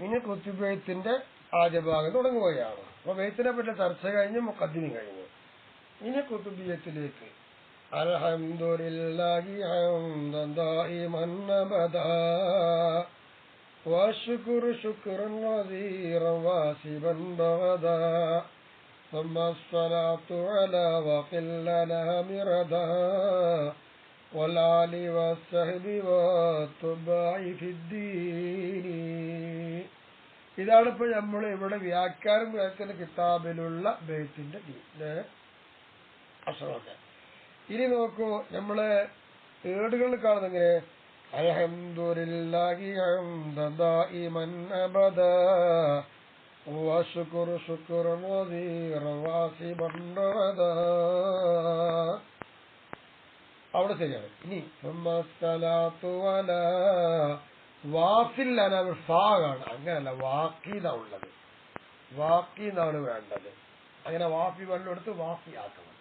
ഇനി കുത്തുബെയ്ത്തിന്റെ ആദ്യ ഭാഗം തുടങ്ങുകയാണ്. അപ്പൊ ബെയ്ത്തിനെ പറ്റി ചർച്ച കഴിഞ്ഞ് മുഖദ്ദിമി കഴിഞ്ഞു. ഇനി കുത്തുബിയത്തിലേക്ക് അൽഹംദുലില്ലാഹി ഹംദൻ ദായിമൻ അബദാ വശുക്റു ശുക്റൻ വസീറൻ വാസിബൻ ബഗദാ ثم الصلاة على وقلنا مردا والآل والصحب والتبع في الدين. ഇതാണ് ഇപ്പൊ നമ്മൾ ഇവിടെ വ്യാഖ്യാനം കേൾക്കുന്ന കിതാബിലുള്ള ബൈത്തിന്റെ അക്ഷരമൊക്കെ. ഇനി നോക്കൂ, നമ്മള് ഏടുകളിൽ കാണുന്നെങ്ങനെ അൽഹംദുലില്ലാഹി ഹംദൻ ദായിമൻ അബദാ വശുക്റു ശുക്റൻ വസീറൻ വാസിബൻ ബഗദാ. അവിടെ ശരിയാണ്. ഇനി വാഫിൽ ഫാണ്, അങ്ങനല്ല വാക്കീന്നാ ഉള്ളത്, വാക്കീന്നാണ് വേണ്ടത്. അങ്ങനെ വാഫി വെള്ളമെടുത്ത് വാഫിയാക്കണം.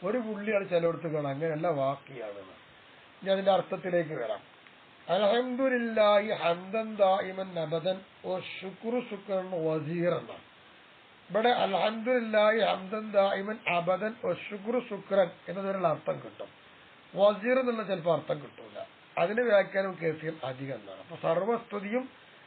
ഒരു പുള്ളിയാണ് ചിലയിടത്ത് കാണാം, അങ്ങനെയല്ല വാക്കിയാണ്. ഇനി അതിന്റെ അർത്ഥത്തിലേക്ക് വരാം. അൽഹംദുലില്ലാഹി ഹംദൻ ദായിമൻ അബദൻ വശുക്റു ശുക്റൻ വസീറൻ. ഇവിടെ അൽഹംദുലില്ലാഹി ഹംദൻ ദായിമൻ അബദൻ വശുക്റു ശുക്റൻ എന്നതിനുള്ള അർത്ഥം കിട്ടും. വസീർ എന്നുള്ള ചിലപ്പോൾ അർത്ഥം കിട്ടൂല. അതിന്റെ വ്യാഖ്യാനം കേസിൽ അധികം എന്നാണ്. അപ്പൊ സർവസ്തുതിയും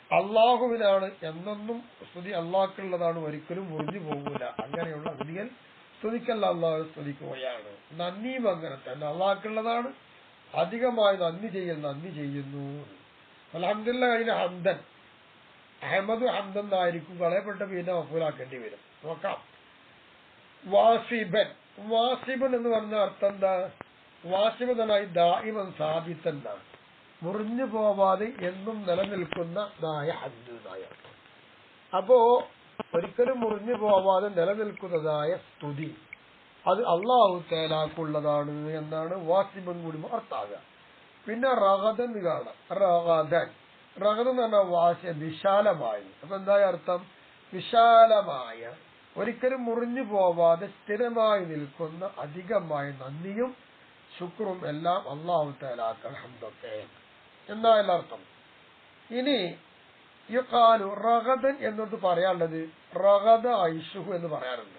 അള്ളാഹുവിനാണ്, എന്നൊന്നും സ്തുതി അള്ളാഹ്ക്കുള്ളതാണ്, ഒരിക്കലും മുറിഞ്ഞു പോകൂല. അങ്ങനെയുള്ള സ്തുതികൾ സ്തുതിക്കല്ല, അള്ളാഹു സ്തുതിക്കുകയാണ്. നന്ദിയും അങ്ങനെ തന്നെ അള്ളാഹ്ക്കുള്ളതാണ്. അധികമായി നന്ദി ചെയ്യുന്നു. അൽഹംദുലില്ലാഹ് കഴിഞ്ഞ ഹംദൻ, അഹമ്മദ് ഹംദൻ എന്നായിരിക്കും, കളയപ്പെട്ട പിന്നെ മഫൂലാക്കേണ്ടി വരും. നോക്കാം. വാസിബൻ, വാസിബൻ എന്ന് പറഞ്ഞ അർത്ഥം എന്താ? വാസിബനായി ദായിമൻ സാബിത്തൻ എന്നാണ്, മുറിഞ്ഞു പോവാതെ എന്നും നിലനിൽക്കുന്നതായ ഹംദ് എന്നായ അർത്ഥം. അപ്പോ ഒരിക്കലും മുറിഞ്ഞു പോവാതെ നിലനിൽക്കുന്നതായ സ്തുതി അത് അള്ളാഹു തആലാക്കുള്ളതാണ് എന്നാണ് വാസിബൻ കൂടി അർത്ഥാകുക. പിന്നെ റഗദൻ കാണാം. റഗദൻ എന്ന് പറഞ്ഞാൽ വാസ്യ വിശാലമായി. അപ്പൊ എന്തായ അർത്ഥം? വിശാലമായ, ഒരിക്കലും മുറിഞ്ഞു പോവാതെ സ്ഥിരമായി നിൽക്കുന്ന അധികമായ നന്ദിയും ശുക്രും എല്ലാം അള്ളാഹു തആലാക്കാണ് ഹംദൊക്കെ എന്നാണ് അർത്ഥം. ഇനി യുഖാലു റഗദൻ എന്നോട് പറയാനുള്ളത് റഗദ ഐഷുഹു എന്ന് പറയാറുണ്ട്.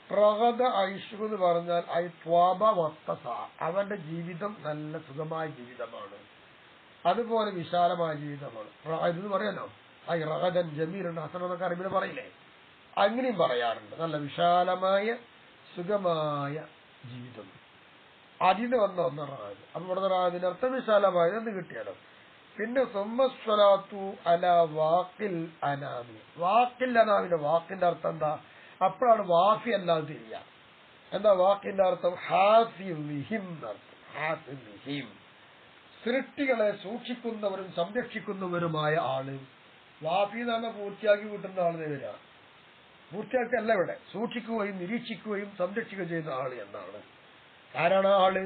റഗദ ഐഷുഹു എന്ന് പറഞ്ഞാൽ ഐ ത്വാബ വത്തസ, അവന്റെ ജീവിതം നല്ല സുഖമായ ജീവിതമാണ്, അതുപോലെ വിശാലമായ ജീവിതമാണ്. ഇതെന്ന് പറയാലോ, ഐ റഗദൻ ജമീലൻ ഹസൻ എന്നൊക്കെ അറബിയിൽ പറയില്ലേ, അങ്ങനെയും പറയാറുണ്ട്. നല്ല വിശാലമായ സുഖമായ ജീവിതം. അതിന് വന്ന ഒന്ന് റാദ്. അപ്പൊ ഇവിടെ റാദിന്റെ അർത്ഥം വിശാലമായത് എന്ന് കിട്ടിയാലോ. പിന്നെ സുമ്മസ്വലാത്തു അല വാക്കിൽ അനാമി. വാക്കിൽ അനാമിന്റെ വാക്കിന്റെ അർത്ഥം എന്താ? അപ്പോഴാണ് വാഫി അല്ലാതെ തിരിയ. എന്താ വാക്കിന്റെ അർത്ഥം? ഹാഫിഹിം എന്നർത്ഥം. ഹാഫിഹിം, സൃഷ്ടികളെ സൂക്ഷിക്കുന്നവരും സംരക്ഷിക്കുന്നവരുമായ ആള്. വാഫി എന്ന് പറഞ്ഞാൽ പൂർത്തിയാക്കി കിട്ടുന്ന ആളിനെ വരിക. പൂർത്തിയാക്കല്ല, ഇവിടെ സൂക്ഷിക്കുകയും നിരീക്ഷിക്കുകയും സംരക്ഷിക്കുകയും ചെയ്യുന്ന ആള് എന്നാണ്. ആരാണ് ആള്?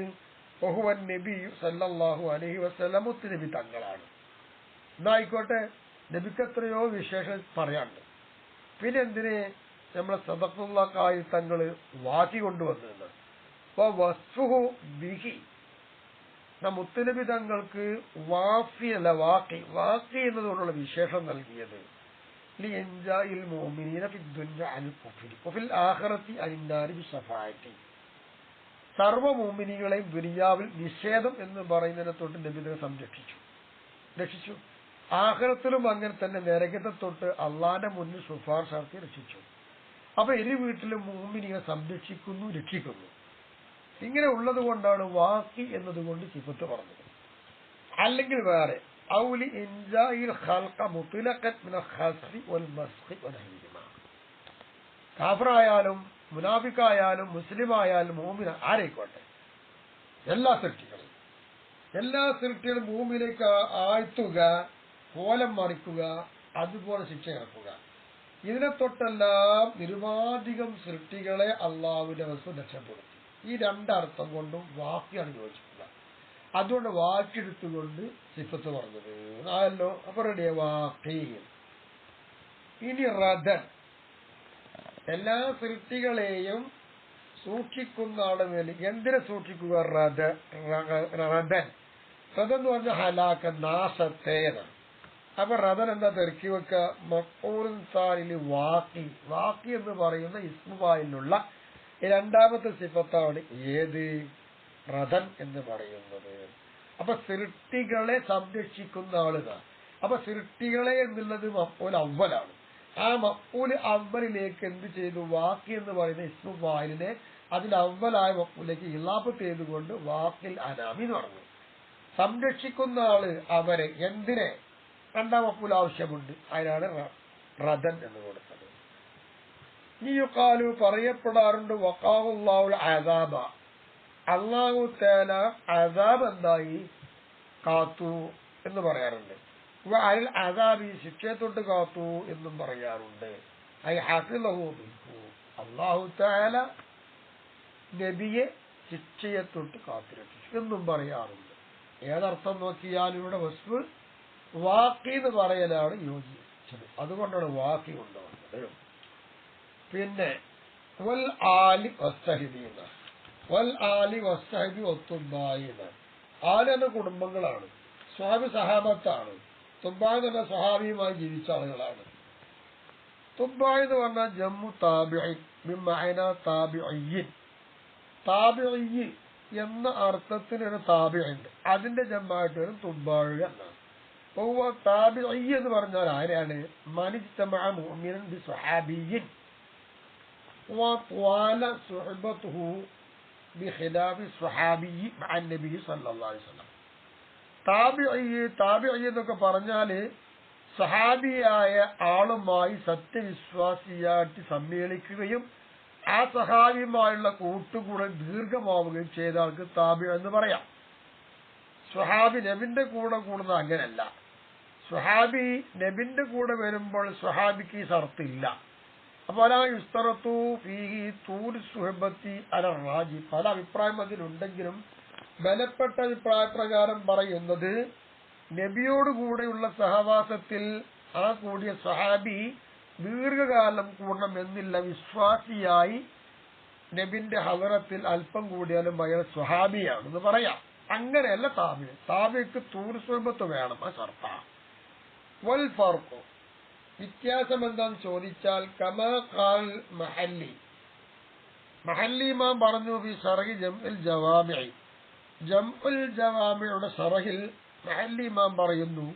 ബഹുവൻ നബി സല്ലല്ലാഹു അലൈഹി വസല്ലം, മുത്തുനബി തങ്ങളാണ്. എന്നായിക്കോട്ടെ, നബിക്ക് എത്രയോ വിശേഷം പറയാണ്ട്. പിന്നെ എന്തിന് നമ്മളെ സദഖുല്ലാഹി തങ്ങള് വാക്കി കൊണ്ടുവന്നത്? അപ്പൊ വസ്ഫുഹു ബിഹി, മുത്തുനബി തങ്ങൾക്ക് വാഫി അല്ല വാക്കി, വാക്കി എന്നതുകൊണ്ടുള്ള വിശേഷം നൽകിയത് ലിയൻജാഇൽ മുഅ്മിനീന ഫിദ്ദുനിയ അനിൽ കുഫ്രി വഫിൽ ആഖിറതി അനിന്നാരി ബിശഫാഅതി. സർവ്വ മുഅ്മിനീങ്ങളെയും ദുനിയാവിൽ നിഷേധം എന്ന് പറയുന്നതിനെ തൊട്ട് നബി രക്ഷിച്ചു. ആഖിറത്തിലും അങ്ങനെ തന്നെ നരകത്തെ തൊട്ട് അള്ളാന്റെ മുന്നിൽ ശുപാർശ നടത്തി രക്ഷിച്ചു. അപ്പൊ ഇരു വീട്ടിലും മുഅ്മിനീങ്ങളെ സംരക്ഷിക്കുന്നു, രക്ഷിക്കുന്നു. ഇങ്ങനെ ഉള്ളത് കൊണ്ടാണ് വാക്കി എന്നതുകൊണ്ട് സിഫത്ത് പറഞ്ഞത്. അല്ലെങ്കിൽ വേറെ ഔലി ഇൻജാഇൽ ഖൽഖ മുത്ലഖൻ മിന ഖസ്ഫി വൽ മസ്ഖി വനഹിമ. കാഫിറായാലും മുനാഫിക്കായാലും മുസ്ലിമായാലും മുഅ്മിൻ ആരെയിക്കോട്ടെ, എല്ലാ സൃഷ്ടികളും ഭൂമിയിലേക്ക് ആഴ്ത്തുക, കോലം മറിക്കുക, അതുപോലെ ശിക്ഷ ഇറക്കുക. ഇതിനെ തൊട്ടെല്ലാം നിരുപാധികം സൃഷ്ടികളെ അള്ളാഹുവിന്റെ വസ്തു രക്ഷപ്പെടുത്തി. ഈ രണ്ടർത്ഥം കൊണ്ടും വാക്കിയാണ് യോജിക്കുക. അതുകൊണ്ട് വാക്കെടുത്തുകൊണ്ട് സിഫത്ത് പറഞ്ഞത് ആയല്ലോ. അപ്പൊ റെഡിയ വാക്കി. ഇനി റദൻ, എല്ലാ സൃഷ്ടികളെയും സൂക്ഷിക്കുന്ന ആളെ മേൽ എന്തിനെ സൂക്ഷിക്കുക? റദൻ എന്ന് പറഞ്ഞ ഹലാക്ക, നാശത്തെ. അപ്പൊ റദൻ എന്താ തെറുക്കി വെക്ക? മഖൂലുൻ സാനിൽ വാഖി. വാഖി എന്ന് പറയുന്ന ഇസ്മുഫായിലുള്ള രണ്ടാമത്തെ സിഫത്താണ് ഏത്? റദൻ എന്ന് പറയുന്നത്. അപ്പൊ സൃഷ്ടികളെ സംരക്ഷിക്കുന്ന ആളുകൾ. അപ്പൊ സൃഷ്ടികളെ എന്നുള്ളത് മഖൂൽ അവ്വലാണ്. ആ മഖൂൽ അവ്വലിലേക്ക് എന്ത് ചെയ്തു? വാഖി എന്ന് പറയുന്ന ഇസ്മുഫായിലിനെ അതിൽ അവ്വലായ മഖൂലിലേക്ക് ഇളാഫ ചെയ്തുകൊണ്ട് വാഖിൽ അനാമി എന്ന് പറഞ്ഞു. സംരക്ഷിക്കുന്ന ആള് അവരെ. എന്തിനെ? രണ്ടാം മഖൂൽ ആവശ്യമുണ്ട്. അതിനാണ് റദൻ എന്ന് കൊടുത്തത്. ഈ യുഖാലു പറയപ്പെടാറുണ്ട് വഖാഹുല്ലാഹുൽ അസാബ, അല്ലാഹു തആല അസാബ് എന്തായി? കാത്തു എന്ന് പറയാറുണ്ട്. അൽ അസാബി, ശിക്ഷയെ തൊട്ട് കാത്തു എന്നും പറയാറുണ്ട്. ഐ ഹഫിളഹു മിൻഹു, അല്ലാഹു തആല നബിയെ ശിക്ഷയെ തൊട്ട് കാത്തുരക്ഷിച്ചു എന്നും പറയാറുണ്ട്. ഏതർത്ഥം നോക്കിയാലും ഇവിടെ വസ്ഫ് വാഖി എന്ന് പറയലാണ് യോജിച്ചത്. അതുകൊണ്ടാണ് വാഖി കൊണ്ടുവന്നത്. പിന്നെ വൽ ആലി വസ്തഹിദീന, വൽ ആലി വസ്തഹിദി ഒത്തുബായിന. ആല് എന്ന കുടുംബങ്ങളാണ്, സ്വഹാബി സഹാബത്താണ്. തുബ്ബായ് എന്ന് പറഞ്ഞ സ്വഹാബിയുമായി ജീവിച്ച ആളുകളാണ്. തുബ്ബായ് എന്ന് പറഞ്ഞാൽ ജമ്മു താബിഈൻ ബിമഅന താബിഈൻ. താബിഈ എന്ന അർത്ഥത്തിനൊരു താബിഈ ഉണ്ട്, അതിന്റെ ജമ്മായിട്ട് വരും തുബ്ബായ് എന്നാണ്. താബിഈ എന്ന് പറഞ്ഞാൽ ആരാണ്? മനിജ്തമഅ മുഅ്മിനൻ ബിസ്വഹാബിയ്യിൻ വത്വാല സുഹബത്തുഹു ബിഖിലാഫി സ്വഹാബിയ്യി മഅ നബി സല്ലല്ലാഹു അലൈഹി വസല്ലം. താബിഈ എന്നൊക്കെ പറഞ്ഞാല് സഹാബിയായ ആളുമായി സത്യവിശ്വാസിയായിട്ട് സമ്മേളിക്കുകയും ആ സഹാബിയുമായുള്ള കൂട്ടുകൂടെ ദീർഘമാവുകയും ചെയ്ത ആൾക്ക് താബിഈ എന്ന് പറയാം. സ്വഹാബി നബിന്റെ കൂടെ കൂടുന്നത് അങ്ങനല്ല. സ്വഹാബി നബിന്റെ കൂടെ വരുമ്പോൾ സ്വഹാബിക്ക് ഈ ഷർത്തില്ല. അപ്പൊ അലാ യുസ്തറത്തു ഫീഹി തൂൽ സുഹബത്തി അല റാജി. പല അഭിപ്രായം അതിലുണ്ടെങ്കിലും ബലപ്പെട്ട അഭിപ്രായ പ്രകാരം പറയുന്നത് നബിയോടുകൂടെയുള്ള സഹവാസത്തിൽ ആ കൂടിയ സ്വഹാബി ദീർഘകാലം കൂടണം എന്നില്ല. വിശ്വാസിയായി നബിന്റെ ഹദറത്തിൽ അല്പം കൂടിയാലും അയാൾ സ്വഹാബിയാണെന്ന് പറയാം. അങ്ങനെയല്ല താബി. താബിക്ക് തൂർ സുഹബത്ത് വേണം, ആ ഷർത്ത. വൽ ഫർഖു, വ്യത്യാസം എന്താന്ന് ചോദിച്ചാൽ കമാ ഖാൽ മഹല്ലി. മഹല്ലി ഇമാം പറഞ്ഞു ഫി ശർഹി ജംഉൽ ജവാമിഇ. ജംഉൽ ജവാമിയുടെ ശർഹിൽ മഹല്ലി ഇമാം പറയുന്നു,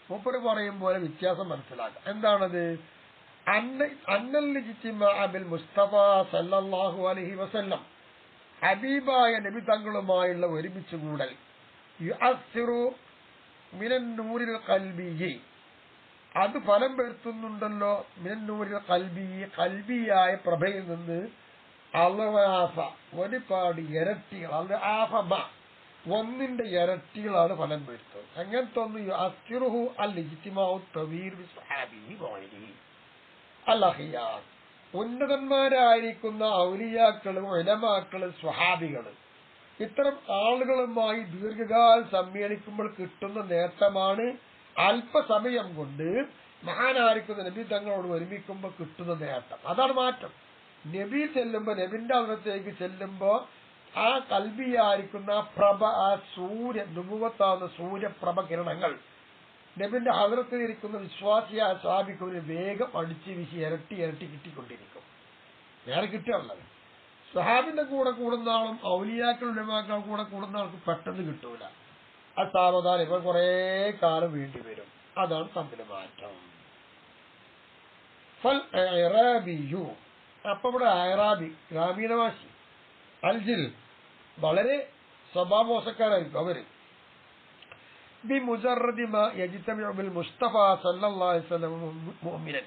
മൂപ്പര് പറയും പോലെ വ്യത്യാസം മനസ്സിലാക്കാം. എന്താണത്? അന്നൽ ഇജ്തിമാഅ ബിൽ മുസ്തഫ സല്ലല്ലാഹു അലൈഹി വസല്ലം, ഹബീബായ നബി തങ്ങളുമായുള്ള ഒരുമിച്ച് കൂടൽ, യുഅസ്സിറു മിനൻ നൂരിൽ ഖൽബിയി, അത് ഫലം വരുത്തുന്നുണ്ടല്ലോ. മിനൻ നൂരിൽ ഖൽബിയി, ഖൽബിയായ പ്രഭയിൽ നിന്ന് അളവാഫ, ഒരുപാട് ഇരട്ടികൾ, അത് ആഫബ, ഒന്നിന്റെ ഇരട്ടികളാണ് ഫലം വരുത്തുന്നത്. അങ്ങനത്തെ ഒന്ന് യുഅസ്സിറുഹു അൽ ഇജ്തിമാഉ തവീർ ബിസ്വഹാബിഹി വഗൈരിഹി അൽ അഖിയാർ. ഉന്നതന്മാരായിരിക്കുന്ന ഔലിയാക്കളും ഉലമാക്കളും സ്വഹാബികളും ഇത്തരം ആളുകളുമായി ദീർഘകാലം സമ്മേളിക്കുമ്പോൾ കിട്ടുന്ന നേട്ടമാണ് അല്പസമയം കൊണ്ട് മഹാനായിരിക്കുന്ന നബി തങ്ങളോട് ഒരുമിക്കുമ്പോൾ കിട്ടുന്ന നേട്ടം. അതാണ് മാറ്റം. നബി ചെല്ലുമ്പോ, നബിന്റെ അകത്തേക്ക് ചെല്ലുമ്പോ ആ കൽബിയായിരിക്കുന്ന പ്രഭ, ആ നുബുവത്താവുന്ന സൂര്യപ്രഭ കിരണങ്ങൾ നബിന്റെ ഹദറത്തിലിരിക്കുന്ന വിശ്വാസിയായ സ്വഹാബിക്ക് വേഗം അടിച്ചു വീശി ഇരട്ടി ഇരട്ടി കിട്ടിക്കൊണ്ടിരിക്കും. വേറെ കിട്ടുള്ളത് സ്വഹാബിന്റെ കൂടെ കൂടുന്ന ആളും ഔലിയാക്കൾ ഉലമാക്കൾ കൂടെ കൂടുന്ന ആൾക്ക് പെട്ടെന്ന് കിട്ടൂല. അത് സാവധാനം ഇപ്പൊ കുറെ കാലം വേണ്ടി വരും. അതാണ് തമ്മിൽ മാറ്റം. ഫൽ അറാബിയു, അപ്പൊ ഇവിടെ അറാബി ഗ്രാമീണവാസി, അൽജിൽ വളരെ സ്വഭാവമോശക്കാരായിരിക്കും അവര്. ബിമുജറദി മാ യജ്തമിഉ ബിൽ മുസ്തഫ സല്ലല്ലാഹു അലൈഹി വസല്ലം മുഅ്മിനൻ,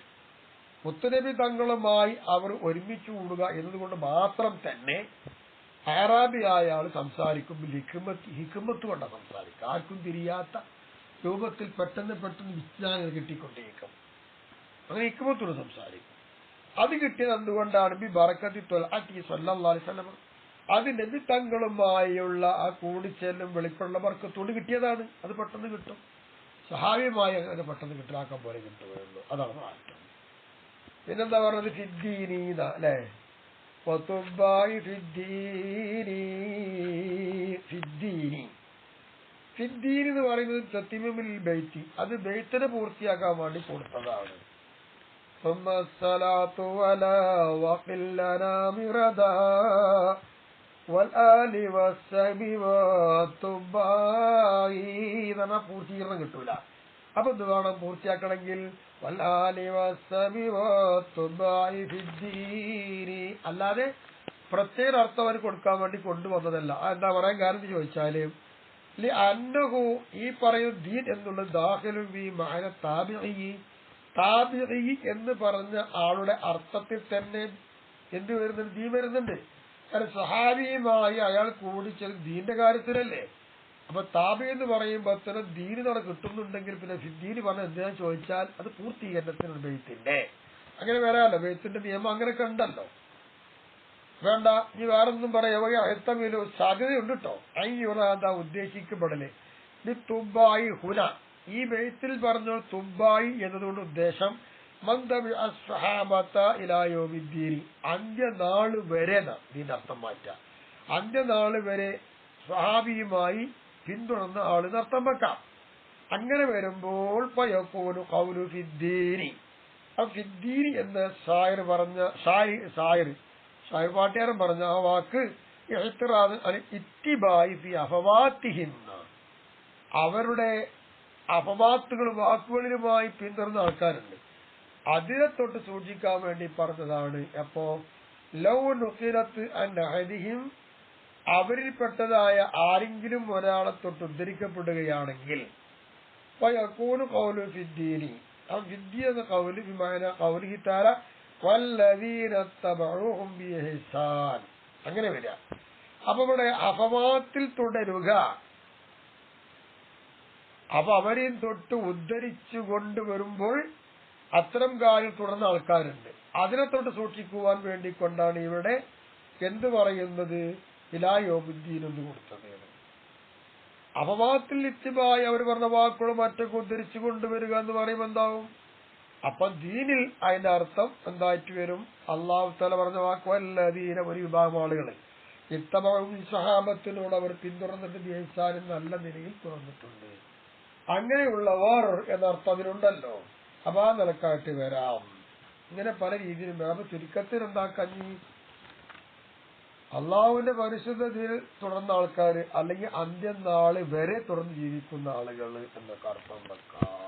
മുത്തുനബി തങ്ങളുമായി അവർ ഒരുമിച്ച് കൂടുക എന്നതുകൊണ്ട് മാത്രം തന്നെ അറാബിയായ ആൾ സംസാരിക്കും. ഹിക്മത്ത് കൊണ്ടാണ് സംസാരിക്കുക. ആർക്കും തിരിയാത്ത രൂപത്തിൽ പെട്ടെന്ന് വിജ്ഞാനം കിട്ടിക്കൊണ്ടിരിക്കും. അങ്ങനെ ഹിക്മത്തോട് സംസാരിക്കും. അത് കിട്ടിയത് എന്തുകൊണ്ടാണ്? ബി ബറക്കത്തി ത്വൽഅത്തി സല്ലല്ലാഹു അലൈഹി വസല്ലം, അത് നബി തങ്ങളുമായുള്ള ആ കൂടിച്ചേലും വെളിപ്പുള്ള ബർക്കത്തോട് കിട്ടിയതാണ്. അത് പെട്ടെന്ന് കിട്ടും. സഹാബിയുമായി അങ്ങനെ പെട്ടെന്ന് കിട്ടാക്കാൻ പോലെ കിട്ടുകയുള്ളൂ. അതാണ് മാറ്റം. പിന്നെന്താ പറഞ്ഞത്? ഫിദ്ദീനീന അല്ലെ, ഫിദ്ദീനി, ഫിദ്ദീൻ എന്ന് പറയുന്നത് തത്തിമിൽ ബൈത്തി, അത് ബൈത്തിനെ പൂർത്തിയാക്കാൻ വേണ്ടി കൊടുത്തതാണ്. പൂർത്തീകരണം കിട്ടൂല. അപ്പൊ ഇത് വേണം പൂർത്തിയാക്കണമെങ്കിൽ അല്ലാതെ പ്രത്യേക അർത്ഥം അവന് കൊടുക്കാൻ വേണ്ടി കൊണ്ടുവന്നതല്ല. എന്താ പറയാൻ കാരണം എന്ന് ചോദിച്ചാല് അന്നഹു ഈ പറയുന്ന ദീൻ എന്നുള്ളത് ദാഖിലും ഈ മഅന താബിഈ എന്ന് പറഞ്ഞ ആളുടെ അർത്ഥത്തിൽ തന്നെ എന്ത് വരുന്നുണ്ട്? ദീൻ വരുന്നുണ്ട്. കാരണം സഹാബിയുമായി അയാൾ കൂടിച്ചത് ദീന്റെ കാര്യത്തിലല്ലേ. അപ്പൊ താബി എന്ന് പറയുമ്പോ തന്നെ ദീന് നട കിട്ടുന്നുണ്ടെങ്കിൽ പിന്നെ ദീന് പറഞ്ഞ എന്തിനാ ചോദിച്ചാൽ അത് പൂർത്തീകരണത്തിനുള്ള ബെയ്ത്തിന്റെ അങ്ങനെ വരാമല്ലോ. ബെയ്ത്തിന്റെ നിയമം അങ്ങനെയൊക്കെ ഉണ്ടല്ലോ. വേണ്ട, ഇനി വേറൊന്നും പറയാമല്ലോ. സാധ്യതയുണ്ട് കേട്ടോ. അയ്യുറാദ ഉദ്ദേശിക്കപ്പെടല് തുബായി ഹുന, ഈ ബെയ്ത്തിൽ പറഞ്ഞ തുബായി എന്നതുകൊണ്ട് ഉദ്ദേശം ഇലായോമിദ്ദീനി, അന്ത്യനാള് വരെ ഇതിന്റെ അർത്ഥം മാറ്റാം. അന്ത്യനാള് വരെ സ്വഹാബിയുമായി പിന്തുടർന്ന ആള് അർത്ഥം വെക്കാം. അങ്ങനെ വരുമ്പോൾ പയക്കോനു ഖൗലു ഫിദ്ദീനി, ഫിദ്ദീനി എന്ന ഷായർ പറഞ്ഞ ഷായർ പാട്ടുകാരൻ പറഞ്ഞ ആ വാക്ക് ഇത്തിബായി ഫി അഫവാത്തിഹിം, അവരുടെ അപവാത്തുകൾ വാക്കുകളിലുമായി പിന്തുടർന്ന ആൾക്കാരുണ്ട്, അതിനെ തൊട്ട് സൂക്ഷിക്കാൻ വേണ്ടി പറഞ്ഞതാണ്. അപ്പോ ലൗ നുഖിലത്ത് അൻ അഹദിഹിം, അവരിൽപ്പെട്ടതായ ആരെങ്കിലും ഒരാളെ തൊട്ട് ഉദ്ധരിക്കപ്പെടുകയാണെങ്കിൽ ഫയകൂനു ഖൗലു ഫിദ്ദീനി, ആ ഫിദ്ദീ എന്ന ഖൗല് ബിമഅന ഖൗലിഹി തആല വല്ലദീന തബഊഹും ബിഇഹ്സാൻ, അങ്ങനെ വരിക. അപ്പൊ ഇവിടെ അഫവാത്തിൽ തുടരുക, അപ്പൊ അവരെയും തൊട്ട് ഉദ്ധരിച്ചു കൊണ്ടുവരുമ്പോൾ അത്തരം കാര്യം തുടർന്ന ആൾക്കാരുണ്ട്, അതിനെ തൊട്ട് സൂക്ഷിക്കുവാൻ വേണ്ടി കൊണ്ടാണ് ഇവിടെ എന്ത് പറയുന്നത് ഇലായോമുദ്ദീൻ എന്ന് കൊടുത്തത്. അപവാദത്തിൽ ഇത്തിബായി അവർ പറഞ്ഞ വാക്കുകളും മറ്റൊക്കെ ഉദ്ധരിച്ചു കൊണ്ടുവരിക എന്ന് പറയുമ്പോൾ എന്താവും? അപ്പൊ ദീനിൽ അതിന്റെ അർത്ഥം എന്തായിട്ട് വരും? അള്ളാഹു തആല പറഞ്ഞ വാക്ക് വല്ലദീന, ഒരു വിഭാഗം ആളുകൾ ഇത്തബഉ സഹാബത്തിനോട് അവർ പിന്തുടർന്നിട്ട് ബിഇഹ്സാൻ നല്ല നിലയിൽ തുറന്നിട്ടുണ്ട്, അങ്ങനെയുള്ളവർ എന്നർത്ഥം അതിനുണ്ടല്ലോ. അപ്പൊ ആ നിലക്കായിട്ട് വരാം. ഇങ്ങനെ പല രീതിയിലും വരാം. ചുരുക്കത്തിൽ എന്താ കഞ്ഞി? അള്ളാഹുവിന്റെ പരിശുദ്ധതയിൽ തുടർന്ന ആൾക്കാർ അല്ലെങ്കിൽ അന്ത്യനാള് വരെ തുറന്ന് ജീവിക്കുന്ന ആളുകൾ എന്നൊക്കെ അർത്ഥം വെക്കാം.